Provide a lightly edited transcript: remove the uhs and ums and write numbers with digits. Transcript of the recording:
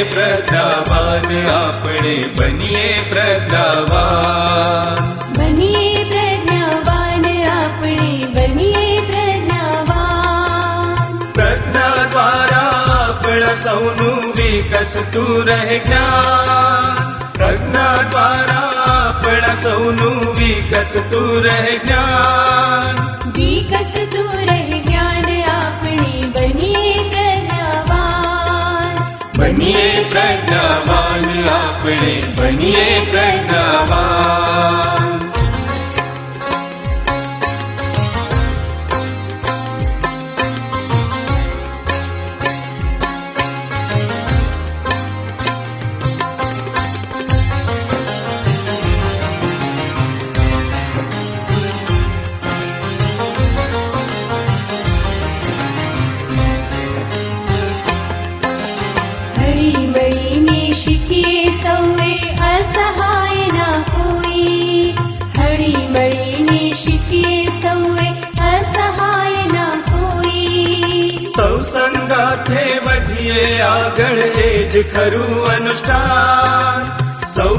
પ્રજ્ઞાવાન આપણે બનીએ પ્રજ્ઞાવાન. બનીએ પ્રજ્ઞાવાન આપણે બનીએ પ્રજ્ઞાવાન. પ્રજ્ઞા દ્વારા આપણા સૌનું વિકસતું રહે જ્ઞાન. પ્રજ્ઞા દ્વારા આપણા સૌનું વિકસતું રહે જ્ઞાન. વિકસતું રહે જ્ઞાન આપણે બનીએ પ્રજ્ઞાવાન. બનીએ પ્રજ્ઞાવાન આપણે બનીએ પ્રજ્ઞાવાન. હળી મળીને શીખીએ સૌએ અસહાય ના કોઈ. હળી મળીને શીખીએ સૌએ અસહાય ના કોઈ. સૌ સંગાથે વધીએ આગળ એ જ ખરું અનુષ્ઠાન. સૌ